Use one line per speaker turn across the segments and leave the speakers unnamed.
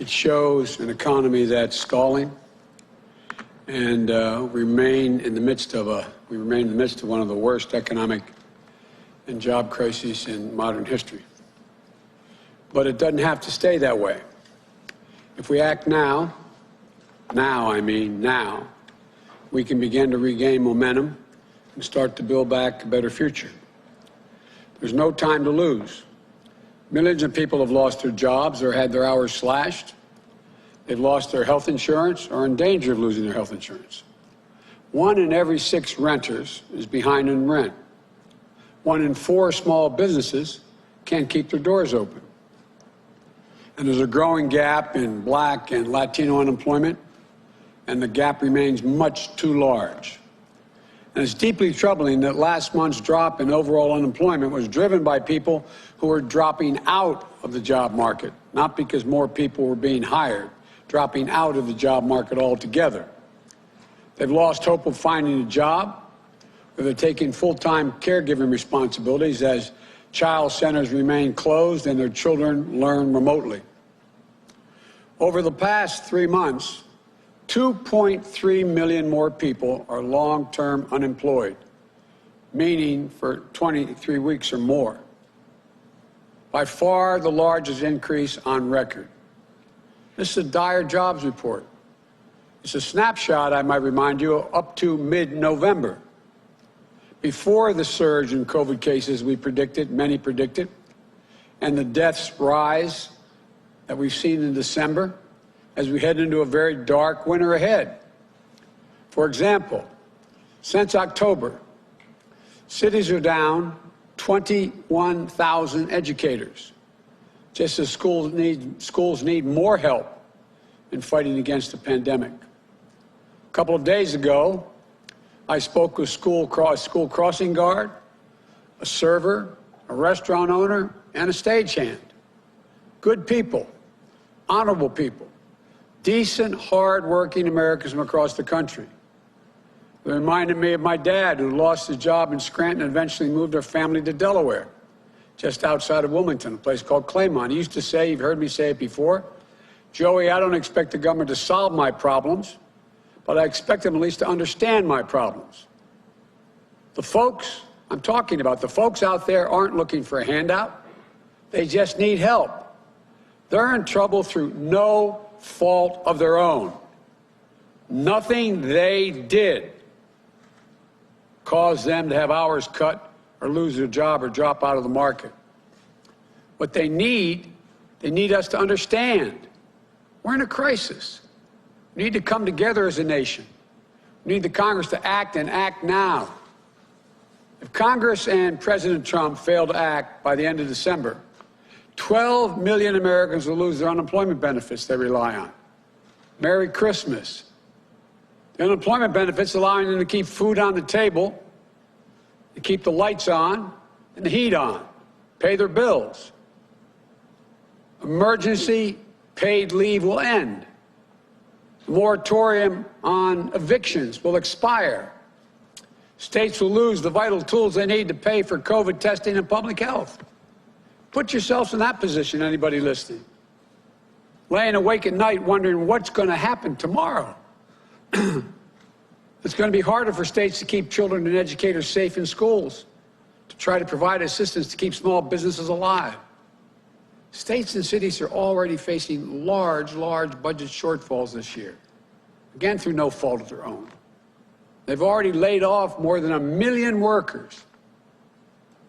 It shows an economy that's stalling, and we remain in the midst of one of the worst economic and job crises in modern history. But it doesn't have to stay that way. If we act now, we can begin to regain momentum and start to build back a better future. There's no time to lose. Millions of people have lost their jobs or had their hours slashed. They've lost their health insurance or are in danger of losing their health insurance. 1 in every 6 renters is behind in rent. 1 in 4 small businesses can't keep their doors open. And there's a growing gap in Black and Latino unemployment, and the gap remains much too large. And it's deeply troubling that last month's drop in overall unemployment was driven by people who were dropping out of the job market, not because more people were being hired, dropping out of the job market altogether. They've lost hope of finding a job, or they're taking full-time caregiving responsibilities as child centers remain closed and their children learn remotely. Over the past 3 months, 2.3 million more people are long-term unemployed, meaning for 23 weeks or more. By far the largest increase on record. This is a dire jobs report. It's a snapshot, I might remind you, up to mid-November. Before the surge in COVID cases many predicted, and the deaths rise that we've seen in December, as we head into a very dark winter ahead. For example, since October, cities are down 21,000 educators, just as schools need more help in fighting against the pandemic. A couple of days ago, I spoke with a school crossing guard, a server, a restaurant owner, and a stagehand. Good people, honorable people. Decent, hard-working Americans from across the country. It reminded me of my dad, who lost his job in Scranton and eventually moved our family to Delaware, just outside of Wilmington, a place called Claymont. He used to say, you've heard me say it before, Joey, I don't expect the government to solve my problems, but I expect them at least to understand my problems. The folks I'm talking about, the folks out there aren't looking for a handout. They just need help. They're in trouble through no fault of their own. Nothing they did caused them to have hours cut or lose their job or drop out of the market. What they need us to understand. We're in a crisis. We need to come together as a nation. We need the Congress to act and act now. If Congress and President Trump fail to act by the end of December, 12 million Americans will lose their unemployment benefits they rely on. Merry Christmas. The unemployment benefits allowing them to keep food on the table, to keep the lights on and the heat on, pay their bills. Emergency paid leave will end. The moratorium on evictions will expire. States will lose the vital tools they need to pay for COVID testing and public health. Put yourselves in that position, anybody listening. Laying awake at night wondering what's going to happen tomorrow. It's going to be harder for states to keep children and educators safe in schools, to try to provide assistance to keep small businesses alive. States and cities are already facing large budget shortfalls this year, again through no fault of their own. They've already laid off more than 1 million workers,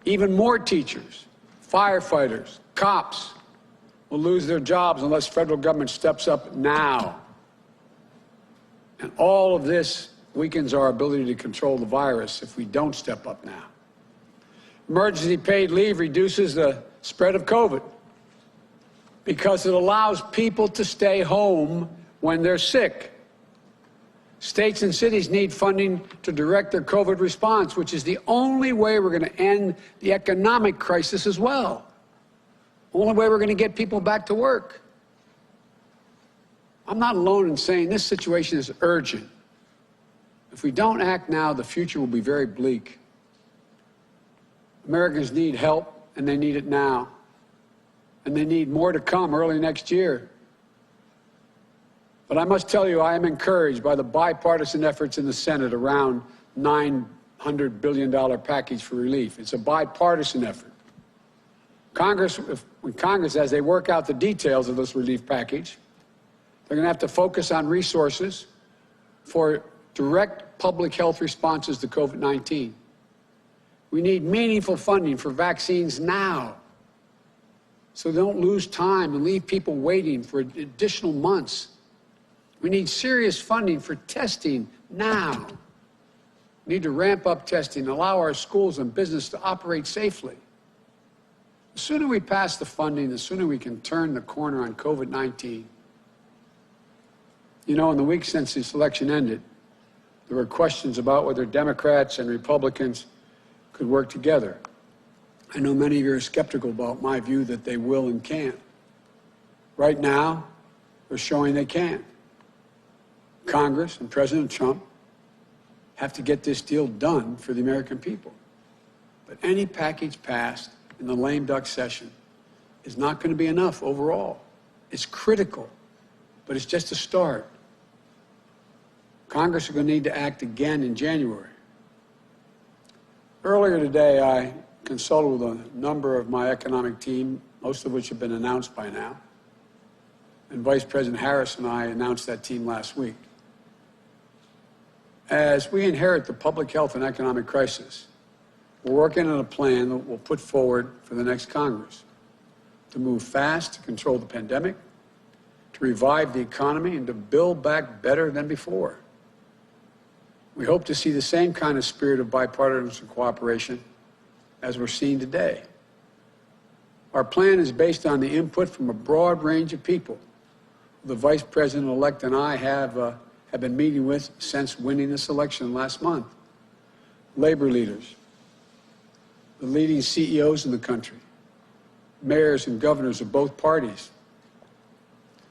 even more teachers, firefighters, cops will lose their jobs unless federal government steps up now. And all of this weakens our ability to control the virus if we don't step up now. Emergency paid leave reduces the spread of COVID because it allows people to stay home when they're sick. States and cities need funding to direct their COVID response, which is the only way we're going to end the economic crisis as well. Only way we're going to get people back to work. I'm not alone in saying this situation is urgent. If we don't act now, the future will be very bleak. Americans need help, and they need it now. And they need more to come early next year. But I must tell you, I am encouraged by the bipartisan efforts in the Senate around $900 billion package for relief. It's a bipartisan effort. When Congress, as they work out the details of this relief package, they're going to have to focus on resources for direct public health responses to COVID-19. We need meaningful funding for vaccines now, so they don't lose time and leave people waiting for additional months. We need serious funding for testing now. We need to ramp up testing, allow our schools and business to operate safely. The sooner we pass the funding, the sooner we can turn the corner on COVID-19. You know, in the week since this election ended, there were questions about whether Democrats and Republicans could work together. I know many of you are skeptical about my view that they will and can. Right now, they're showing they can. Congress and President Trump have to get this deal done for the American people. But any package passed in the lame duck session is not going to be enough overall. It's critical, but it's just a start. Congress is going to need to act again in January. Earlier today, I consulted with a number of my economic team, most of which have been announced by now. And Vice President Harris and I announced that team last week. As we inherit the public health and economic crisis, we're working on a plan that we'll put forward for the next Congress to move fast to control the pandemic, to revive the economy, and to build back better than before. We hope to see the same kind of spirit of bipartisan cooperation as we're seeing today. Our plan is based on the input from a broad range of people. The Vice President-elect and I have been meeting with since winning this election last month. Labor leaders, the leading CEOs in the country, mayors and governors of both parties,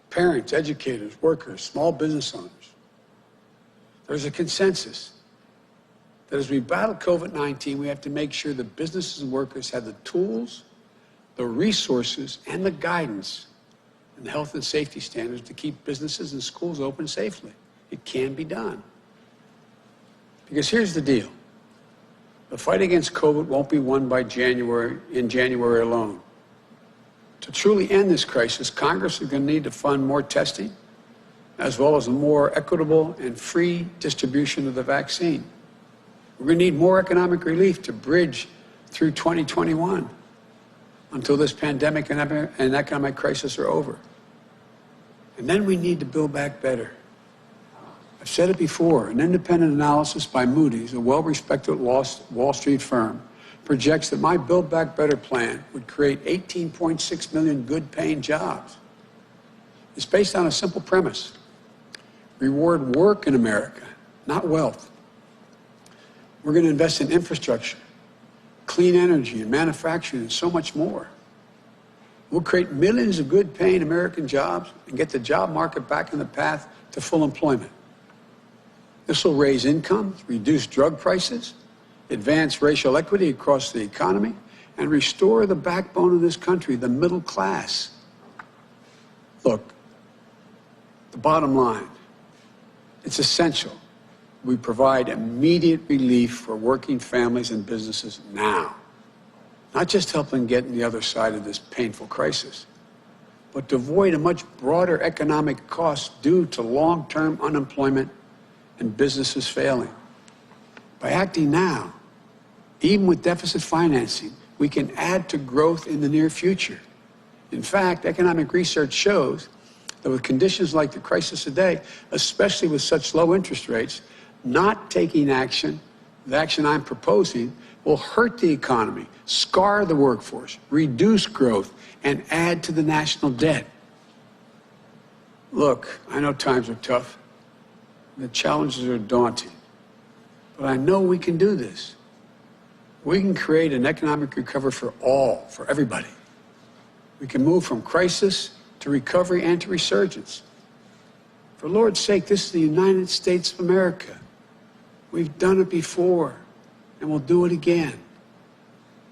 parents, educators, workers, small business owners. There's a consensus that as we battle COVID-19, we have to make sure that businesses and workers have the tools, the resources, and the guidance and the health and safety standards to keep businesses and schools open safely. It can be done. Because here's the deal. The fight against COVID won't be won by in January alone. To truly end this crisis, Congress is going to need to fund more testing, as well as a more equitable and free distribution of the vaccine. We're going to need more economic relief to bridge through 2021 until this pandemic and economic crisis are over. And then we need to build back better. I've said it before, an independent analysis by Moody's, a well-respected Wall Street firm, projects that my Build Back Better plan would create 18.6 million good-paying jobs. It's based on a simple premise. Reward work in America, not wealth. We're going to invest in infrastructure, clean energy, and manufacturing, and so much more. We'll create millions of good-paying American jobs and get the job market back on the path to full employment. This will raise incomes, reduce drug prices, advance racial equity across the economy, and restore the backbone of this country, the middle class. Look, the bottom line, it's essential we provide immediate relief for working families and businesses now. Not just help them get on the other side of this painful crisis, but to avoid a much broader economic cost due to long-term unemployment and businesses failing. By acting now, even with deficit financing, we can add to growth in the near future. In fact, economic research shows that with conditions like the crisis today, especially with such low interest rates, not taking action, the action I'm proposing, will hurt the economy, scar the workforce, reduce growth, and add to the national debt. Look, I know times are tough. The challenges are daunting. But I know we can do this. We can create an economic recovery for all, for everybody. We can move from crisis to recovery and to resurgence. For Lord's sake, this is the United States of America. We've done it before, and we'll do it again.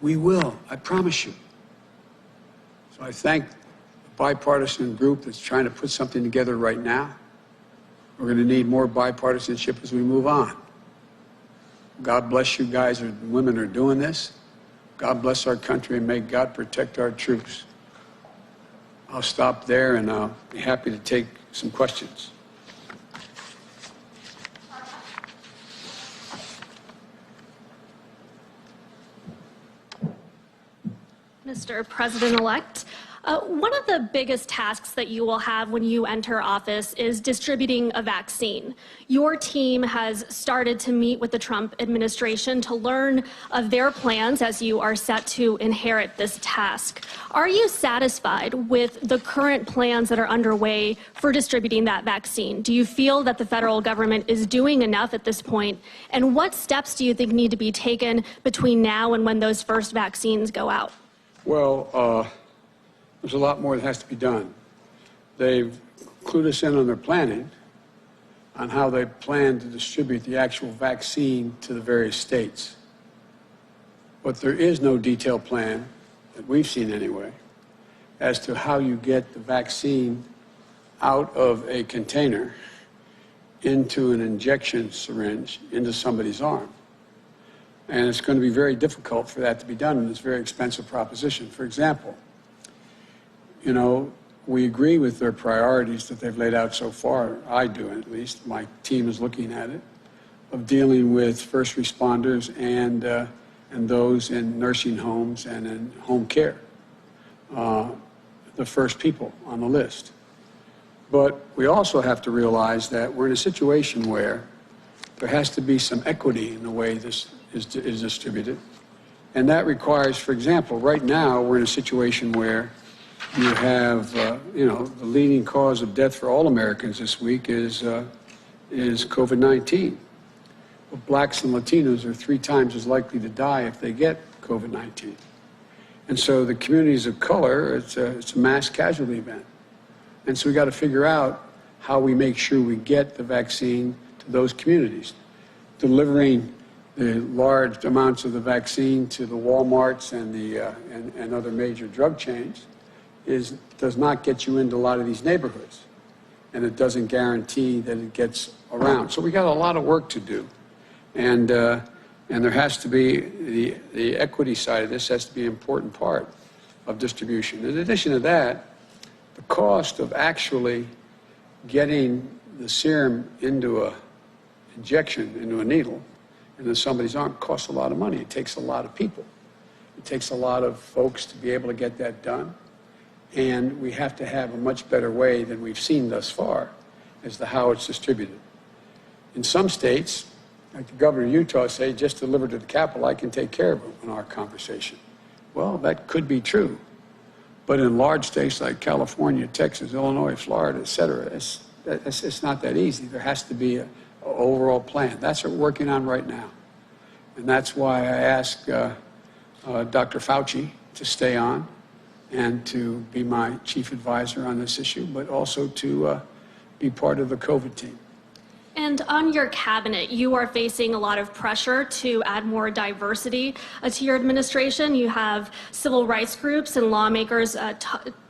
We will, I promise you. So I thank the bipartisan group that's trying to put something together right now. We're going to need more bipartisanship as we move on. God bless you guys and women are doing this. God bless our country, and may God protect our troops. I'll stop there, and I'll be happy to take some questions.
Mr. President-elect, one of the biggest tasks that you will have when you enter office is distributing a vaccine. Your team has started to meet with the Trump administration to learn of their plans as you are set to inherit this task. Are you satisfied with the current plans that are underway for distributing that vaccine? Do you feel that the federal government is doing enough at this point? And what steps do you think need to be taken between now and when those first vaccines go out?
Well, there's a lot more that has to be done. They've clued us in on their planning on how they plan to distribute the actual vaccine to the various states. But there is no detailed plan, that we've seen anyway, as to how you get the vaccine out of a container into an injection syringe into somebody's arm. And it's going to be very difficult for that to be done, and it's a very expensive proposition. For example, you know, we agree with their priorities that they've laid out so far. I do, at least. My team is looking at it, of dealing with first responders and those in nursing homes and in home care, the first people on the list. But we also have to realize that we're in a situation where there has to be some equity in the way this is distributed. And that requires, for example, right now we're in a situation where you have, the leading cause of death for all Americans this week is COVID-19. But blacks and Latinos are 3 times as likely to die if they get COVID-19. And so the communities of color, it's a mass casualty event. And so we got to figure out how we make sure we get the vaccine to those communities. Delivering the large amounts of the vaccine to the Walmarts and other major drug chains does not get you into a lot of these neighborhoods, and it doesn't guarantee that it gets around. So we got a lot of work to do, and there has to be the equity side of this has to be an important part of distribution. In addition to that, the cost of actually getting the serum into a injection into a needle into somebody's arm costs a lot of money. It takes a lot of people. It takes a lot of folks to be able to get that done. And we have to have a much better way than we've seen thus far as to how it's distributed. In some states, like the governor of Utah say, just deliver to the Capitol, I can take care of it in our conversation. Well, that could be true. But in large states like California, Texas, Illinois, Florida, et cetera, it's not that easy. There has to be an overall plan. That's what we're working on right now. And that's why I asked Dr. Fauci to stay on and to be my chief advisor on this issue, but also to be part of the COVID team.
And on your cabinet, you are facing a lot of pressure to add more diversity to your administration. You have civil rights groups and lawmakers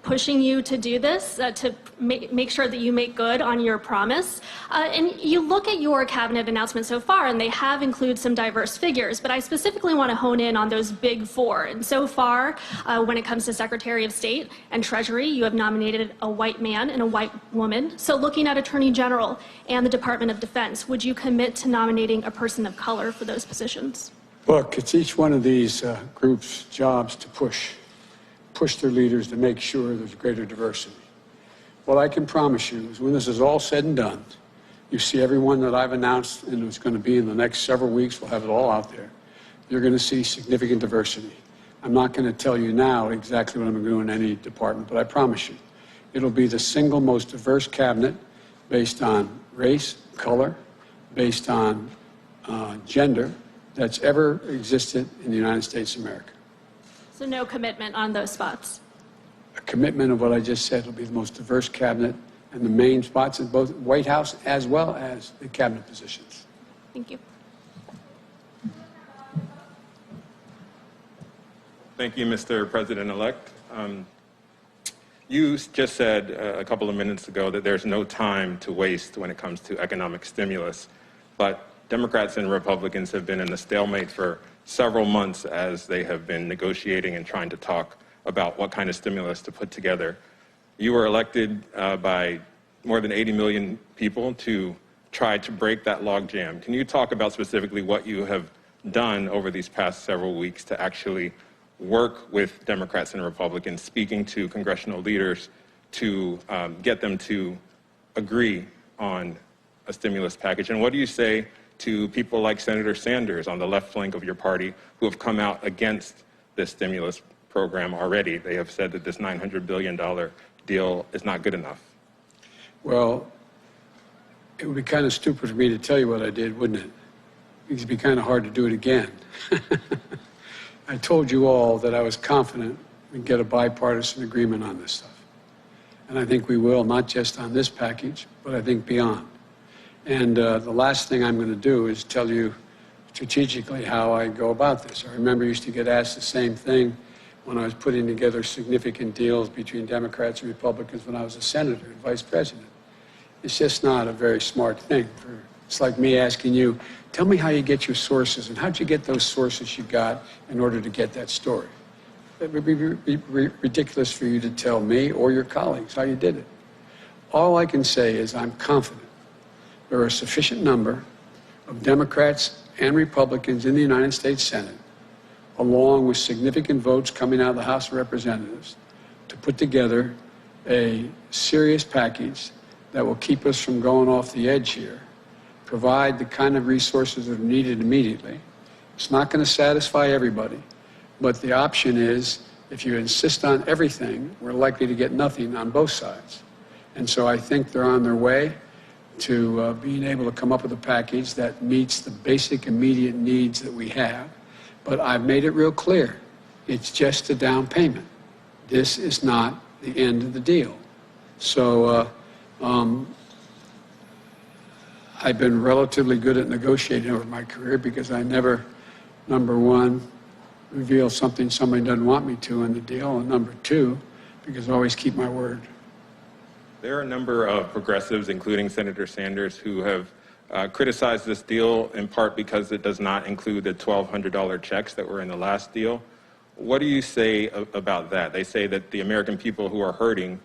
pushing you to do this, to make sure that you make good on your promise. And you look at your cabinet announcement so far, and they have included some diverse figures, but I specifically want to hone in on those big 4. And so far, when it comes to Secretary of State and Treasury, you have nominated a white man and a white woman. So looking at Attorney General and the Department of Defense, would you commit to nominating a person of color for those positions?
Look, it's each one of these groups' jobs to push their leaders to make sure there's greater diversity. What I can promise you is when this is all said and done, you see everyone that I've announced and it's going to be in the next several weeks, we'll have it all out there. You're going to see significant diversity. I'm not going to tell you now exactly what I'm going to do in any department, but I promise you, it'll be the single most diverse cabinet based on race, color, based on gender that's ever existed in the United States of America.
So no commitment on those spots?
A commitment of what I just said will be the most diverse cabinet and the main spots in both White House as well as the cabinet positions.
Thank you.
Thank you, Mr. President-elect. You just said a couple of minutes ago that there's no time to waste when it comes to economic stimulus, but Democrats and Republicans have been in a stalemate for several months as they have been negotiating and trying to talk about what kind of stimulus to put together. You were elected by more than 80 million people to try to break that logjam. Can you talk about specifically what you have done over these past several weeks to actually work with Democrats and Republicans, speaking to congressional leaders to get them to agree on a stimulus package? And what do you say to people like Senator Sanders on the left flank of your party who have come out against this stimulus program already? They have said that this $900 billion deal is not good enough.
Well, it would be kind of stupid for me to tell you what I did, wouldn't it? It'd be kind of hard to do it again. I told you all that I was confident we'd get a bipartisan agreement on this stuff. And I think we will, not just on this package, but I think beyond. And the last thing I'm going to do is tell you strategically how I go about this. I remember I used to get asked the same thing when I was putting together significant deals between Democrats and Republicans when I was a senator and vice president. It's just not a very smart thing. It's like me asking you, tell me how you get your sources and how'd you get those sources you got in order to get that story. It would be ridiculous for you to tell me or your colleagues how you did it. All I can say is I'm confident there are a sufficient number of Democrats and Republicans in the United States Senate, along with significant votes coming out of the House of Representatives, to put together a serious package that will keep us from going off the edge here, provide the kind of resources that are needed immediately. It's not going to satisfy everybody, but the option is, if you insist on everything, we're likely to get nothing on both sides. And so I think they're on their way to being able to come up with a package that meets the basic immediate needs that we have. But I've made it real clear, it's just a down payment. This is not the end of the deal. So I've been relatively good at negotiating over my career because I never, number one, reveal something somebody doesn't want me to in the deal, and number two, because I always keep my word.
There are a number of progressives, including Senator Sanders, who have criticized this deal in part because it does not include the $1,200 checks that were in the last deal. What do you say about that? They say that the American people who are hurting,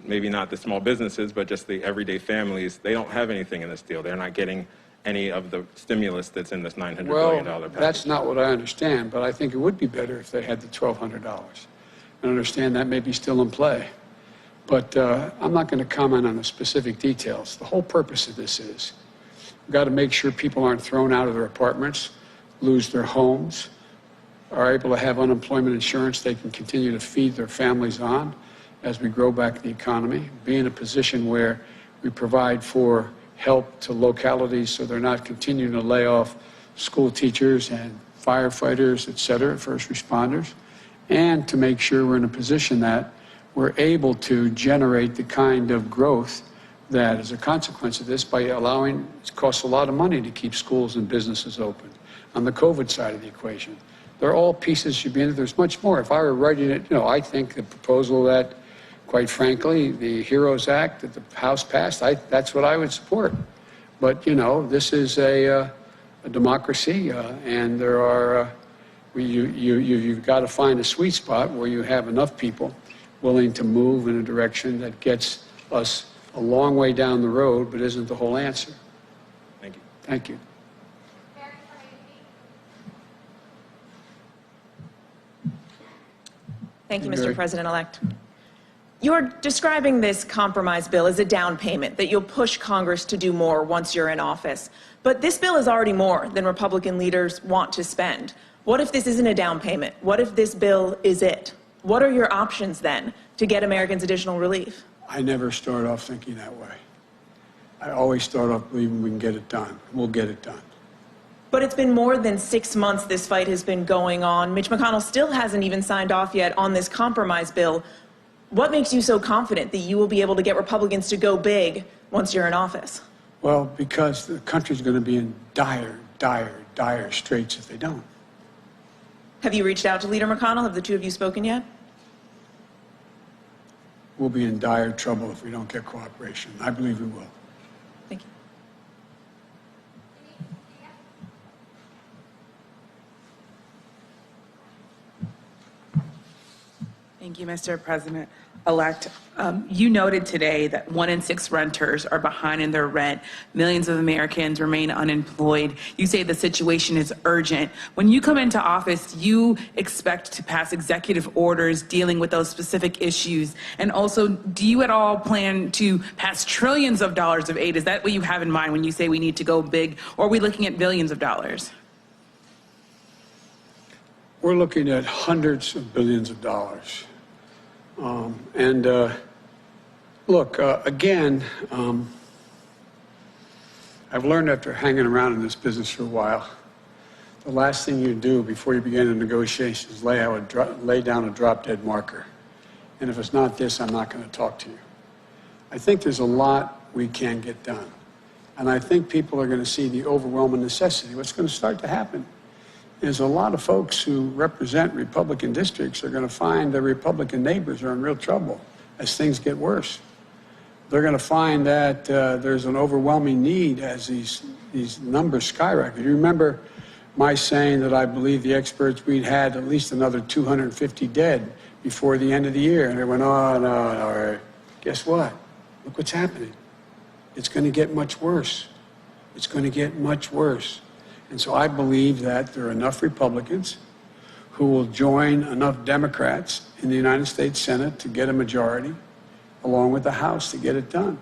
maybe not the small businesses, but just the everyday families, they don't have anything in this deal. They're not getting any of the stimulus that's in this $900 billion package.
That's not what I understand, but I think it would be better if they had the $1,200. I understand that may be still in play. But I'm not going to comment on the specific details. The whole purpose of this is we've got to make sure people aren't thrown out of their apartments, lose their homes, are able to have unemployment insurance they can continue to feed their families on as we grow back the economy, be in a position where we provide for help to localities so they're not continuing to lay off school teachers and firefighters, et cetera, first responders, and to make sure we're in a position that we're able to generate the kind of growth that is a consequence of this by allowing, it costs a lot of money to keep schools and businesses open. On the COVID side of the equation, they're all pieces should be in it. There's much more. If I were writing it, I think the proposal that, quite frankly, the HEROES Act that the House passed, that's what I would support. But, this is a democracy, and there are, you've got to find a sweet spot where you have enough people willing to move in a direction that gets us a long way down the road, but isn't the whole answer.
Thank you.
Thank you.
Thank you, Mr. President-elect. You're describing this compromise bill as a down payment, that you'll push Congress to do more once you're in office. But this bill is already more than Republican leaders want to spend. What if this isn't a down payment? What if this bill is it? What are your options then to get Americans additional relief?
I never start off thinking that way. I always start off believing we can get it done. We'll get it done.
But it's been more than 6 months this fight has been going on. Mitch McConnell still hasn't even signed off yet on this compromise bill. What makes you so confident that you will be able to get Republicans to go big once you're in office?
Well, because the country's going to be in dire, dire, dire straits if they don't.
Have you reached out to Leader McConnell? Have the two of you spoken yet?
we'll be in dire trouble if we don't get cooperation. I believe we will.
Thank you.
Thank you, Mr. President-elect. You noted today that 1 in 6 renters are behind in their rent. Millions of Americans remain unemployed. You say the situation is urgent. When you come into office, you expect to pass executive orders dealing with those specific issues. And also, do you at all plan to pass trillions of dollars of aid? Is that what you have in mind when you say we need to go big? Or are we looking at billions of dollars?
We're looking at hundreds of billions of dollars. Look, again, I've learned after hanging around in this business for a while, the last thing you do before you begin a negotiation is lay down a drop-dead marker. And if it's not this, I'm not going to talk to you. I think there's a lot we can get done. And I think people are going to see the overwhelming necessity. What's going to start to happen is a lot of folks who represent Republican districts are going to find their Republican neighbors are in real trouble as things get worse. They're going to find that there's an overwhelming need as these numbers skyrocket. You remember my saying that I believe the experts we'd had at least another 250 dead before the end of the year. And they went, oh, no, all right. Guess what? Look what's happening. It's going to get much worse. It's going to get much worse. And so I believe that there are enough Republicans who will join enough Democrats in the United States Senate to get a majority, along with the House, to get it done.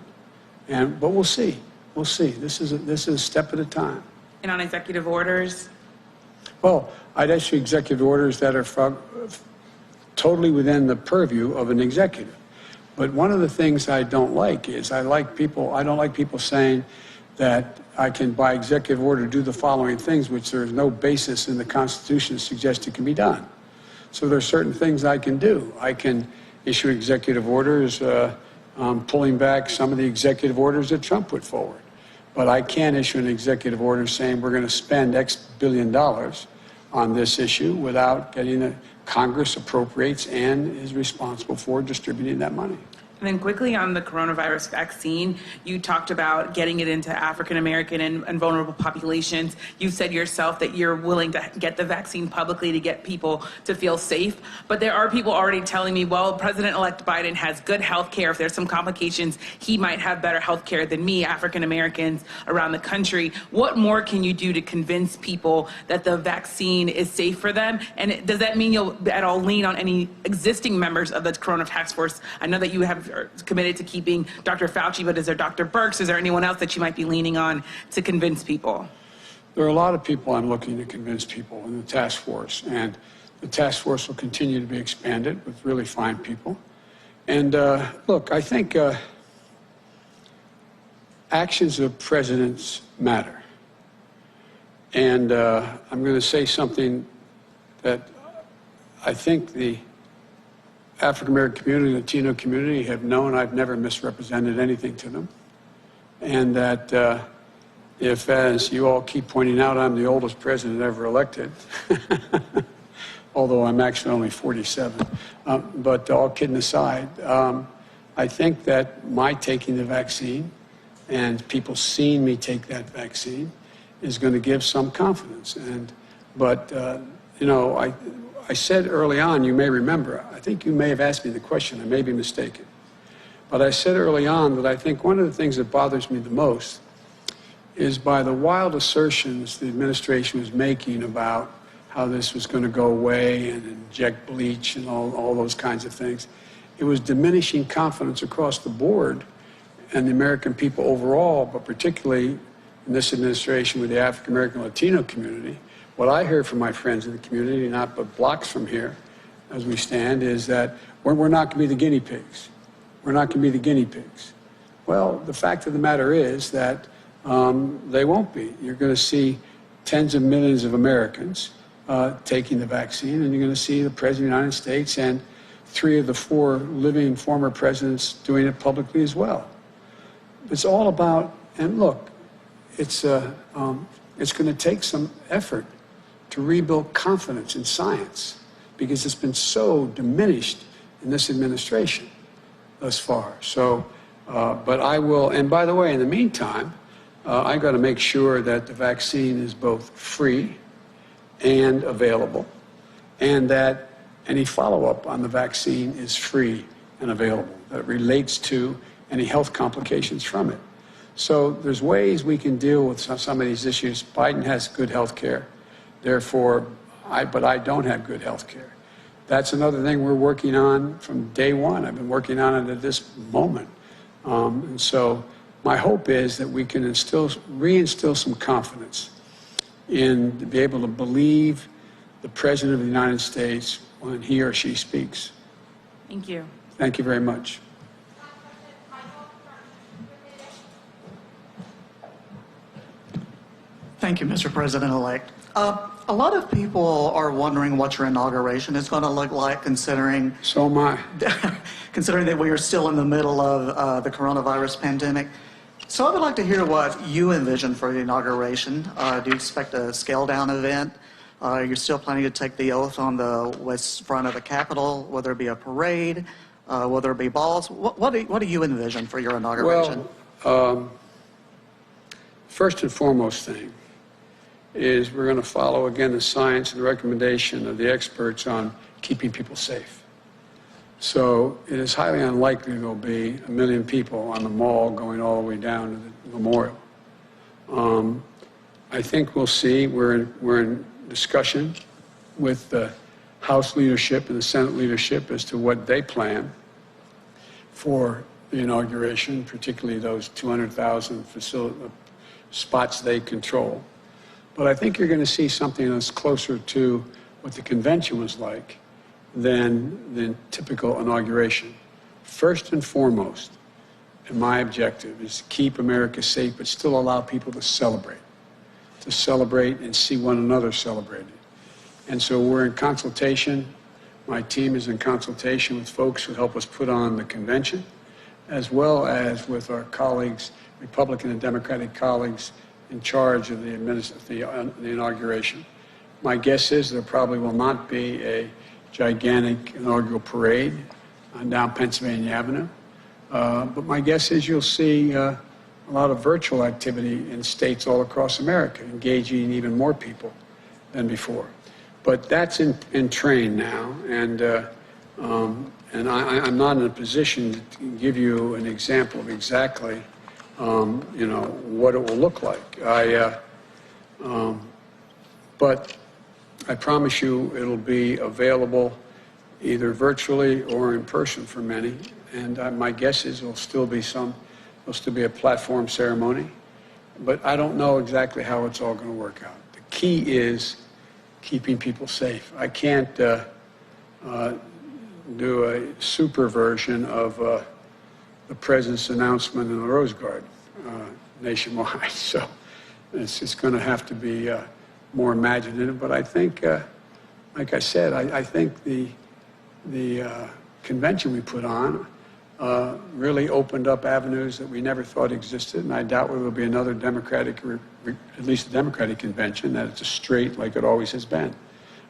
But we'll see. We'll see. This is a step at a time.
And on executive orders?
Well, I'd issue executive orders that are totally within the purview of an executive. But one of the things I don't like is I don't like people saying that I can, by executive order, do the following things, which there is no basis in the Constitution to suggest it can be done. So there are certain things I can do. I can issue executive orders pulling back some of the executive orders that Trump put forward. But I can't issue an executive order saying we're going to spend X billion dollars on this issue without getting the Congress appropriates and is responsible for distributing that money.
And then quickly on the coronavirus vaccine, you talked about getting it into African American and vulnerable populations. You said yourself that you're willing to get the vaccine publicly to get people to feel safe. But there are people already telling me, well, President-elect Biden has good health care. If there's some complications, he might have better health care than me, African Americans around the country. What more can you do to convince people that the vaccine is safe for them? And does that mean you'll at all lean on any existing members of the Corona Task Force? I know that you have committed to keeping Dr. Fauci, but is there Dr. Birx? Is there anyone else that you might be leaning on to convince people?
There are a lot of people I'm looking to convince people in the task force, and the task force will continue to be expanded with really fine people. And look, I think actions of presidents matter. And I'm going to say something that I think the African-American community, Latino community have known I've never misrepresented anything to them. And that if, as you all keep pointing out, I'm the oldest president ever elected, although I'm actually only 47, but all kidding aside, I think that my taking the vaccine and people seeing me take that vaccine is going to give some confidence. But you know, I said early on, you may remember, I think you may have asked me the question, I may be mistaken. But I said early on that I think one of the things that bothers me the most is by the wild assertions the administration was making about how this was going to go away and inject bleach and all those kinds of things. It was diminishing confidence across the board and the American people overall, but particularly in this administration with the African American Latino community. What I heard from my friends in the community, not but blocks from here as we stand, is that we're not going to be the guinea pigs. We're not going to be the guinea pigs. Well, the fact of the matter is that they won't be. You're going to see tens of millions of Americans taking the vaccine, and you're going to see the President of the United States and 3 of the 4 living former presidents doing it publicly as well. It's all about, and look, it's going to take some effort to rebuild confidence in science because it's been so diminished in this administration. thus far. So, but I will, and by the way, in the meantime, I got to make sure that the vaccine is both free and available, and that any follow-up on the vaccine is free and available, that relates to any health complications from it. So there's ways we can deal with some of these issues. Biden has good health care, therefore, but I don't have good health care. That's another thing we're working on from day one. I've been working on it at this moment. And so my hope is that we can reinstill some confidence in to be able to believe the President of the United States when he or she speaks.
Thank you.
Thank you very much.
Thank you, Mr. President-elect. A lot of people are wondering what your inauguration is going to look like, considering
So am I.
considering that we are still in the middle of the coronavirus pandemic. So I would like to hear what you envision for the inauguration. Do you expect a scale-down event? You're still planning to take the oath on the west front of the Capitol? Will there be a parade? Will there be balls? What do you envision for your inauguration?
Well, first and foremost thing is we're going to follow, again, the science and the recommendation of the experts on keeping people safe. So it is highly unlikely there'll be 1 million people on the mall going all the way down to the memorial. I think we'll see. We're in discussion with the House leadership and the Senate leadership as to what they plan for the inauguration, particularly those 200,000 spots they control. But I think you're going to see something that's closer to what the convention was like than the typical inauguration. First and foremost, and my objective is to keep America safe, but still allow people to celebrate and see one another celebrated. And so we're in consultation. My team is in consultation with folks who help us put on the convention, as well as with our colleagues, Republican and Democratic colleagues, in charge of the inauguration. My guess is there probably will not be a gigantic inaugural parade on down Pennsylvania Avenue. But my guess is you'll see a lot of virtual activity in states all across America, engaging even more people than before. But that's in train now, and I'm not in a position to give you an example of exactly what it will look like. But I promise you it'll be available either virtually or in person for many. And my guess is there'll still be a platform ceremony. But I don't know exactly how it's all going to work out. The key is keeping people safe. I can't do a super version of the president's announcement in the Rose Garden nationwide. So it's going to have to be more imaginative. But I think, like I said, I think the convention we put on really opened up avenues that we never thought existed. And I doubt there will be another Democratic, at least a Democratic convention, that it's a straight like it always has been.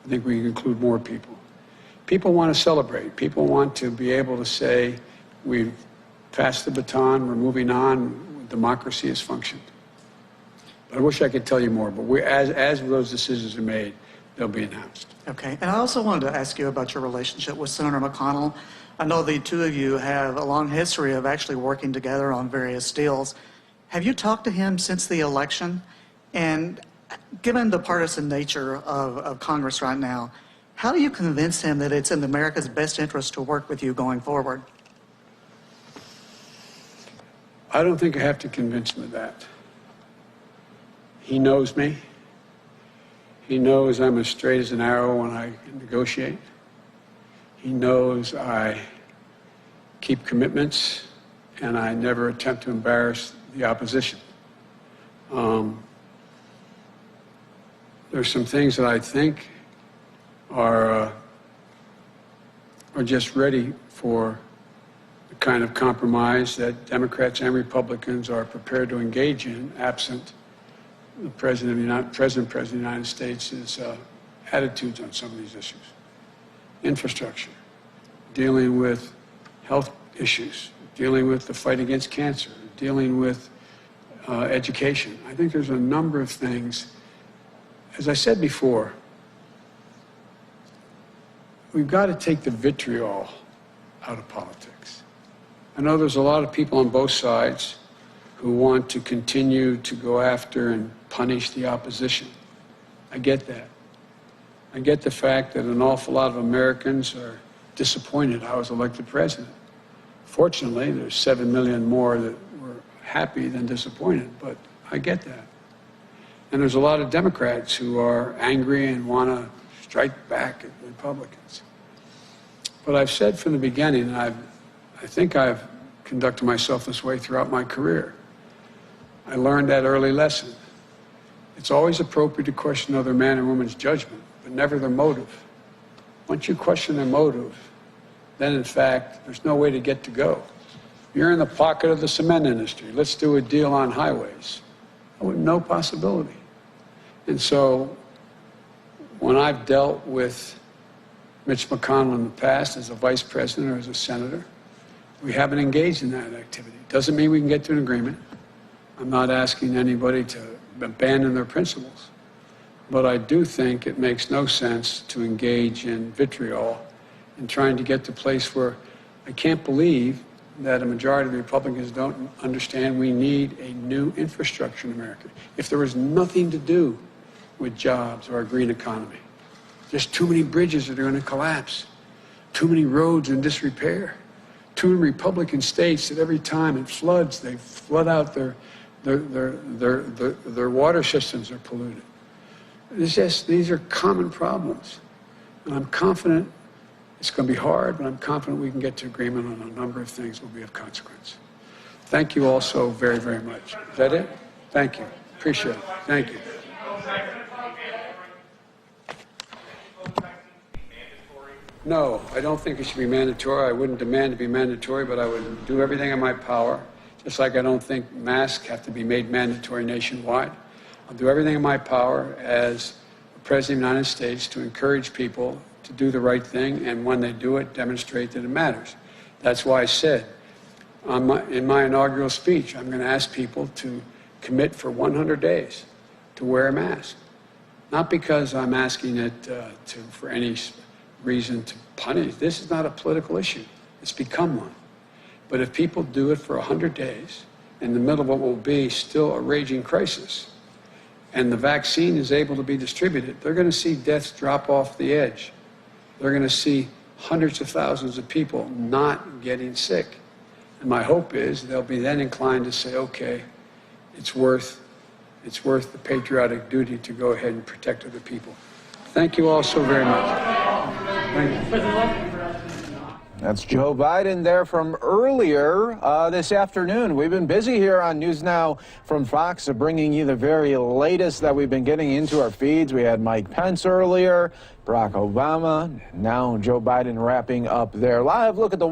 I think we can include more people. People want to celebrate. People want to be able to say, we've passed the baton, we're moving on, democracy has functioned. But I wish I could tell you more, but as those decisions are made, they'll be announced.
Okay, and I also wanted to ask you about your relationship with Senator McConnell. I know the two of you have a long history of actually working together on various deals. Have you talked to him since the election? And given the partisan nature of Congress right now, how do you convince him that it's in America's best interest to work with you going forward?
I don't think I have to convince him of that. He knows me. He knows I'm as straight as an arrow when I negotiate. He knows I keep commitments and I never attempt to embarrass the opposition. There's some things that I think are just ready for the kind of compromise that Democrats and Republicans are prepared to engage in, absent the President of the United States' attitudes on some of these issues. Infrastructure, dealing with health issues, dealing with the fight against cancer, dealing with education. I think there's a number of things. As I said before, we've got to take the vitriol out of politics. I know there's a lot of people on both sides who want to continue to go after and punish the opposition. I get that. I get the fact that an awful lot of Americans are disappointed I was elected president. Fortunately, there's 7 million more that were happy than disappointed, but I get that. And there's a lot of Democrats who are angry and want to strike back at Republicans. But I've said from the beginning, and I think I've conducted myself this way throughout my career. I learned that early lesson. It's always appropriate to question another man or woman's judgment, but never their motive. Once you question their motive, then in fact, there's no way to get to go. You're in the pocket of the cement industry. Let's do a deal on highways. No possibility. And so when I've dealt with Mitch McConnell in the past as a vice president or as a senator, we haven't engaged in that activity. Doesn't mean we can get to an agreement. I'm not asking anybody to abandon their principles. But I do think it makes no sense to engage in vitriol and trying to get to a place where I can't believe that a majority of the Republicans don't understand we need a new infrastructure in America. If there was nothing to do with jobs or a green economy, there's too many bridges that are going to collapse, too many roads in disrepair, too many Republican states that every time it floods, they flood out their water systems are polluted. These are common problems. And I'm confident it's going to be hard, but I'm confident we can get to agreement on a number of things that will be of consequence. Thank you all so very, very much. Is that it? Thank you. Appreciate it. Thank you. No, I don't think it should be mandatory. I wouldn't demand to be mandatory, but I would do everything in my power, just like I don't think masks have to be made mandatory nationwide. I'll do everything in my power as President of the United States to encourage people to do the right thing, and when they do it, demonstrate that it matters. That's why I said in my inaugural speech, I'm going to ask people to commit for 100 days to wear a mask. Not because I'm asking it for any reason to punish. This is not a political issue. It's become one. But if people do it for 100 days, in the middle of what will be still a raging crisis, and the vaccine is able to be distributed, they're going to see deaths drop off the edge. They're going to see hundreds of thousands of people not getting sick. And my hope is they'll be then inclined to say, okay, it's worth the patriotic duty to go ahead and protect other people. Thank you all so very much. Thank you.
That's Joe Biden there from earlier this afternoon. We've been busy here on News Now from Fox bringing you the very latest that we've been getting into our feeds. We had Mike Pence earlier, Barack Obama, now Joe Biden wrapping up their live look at the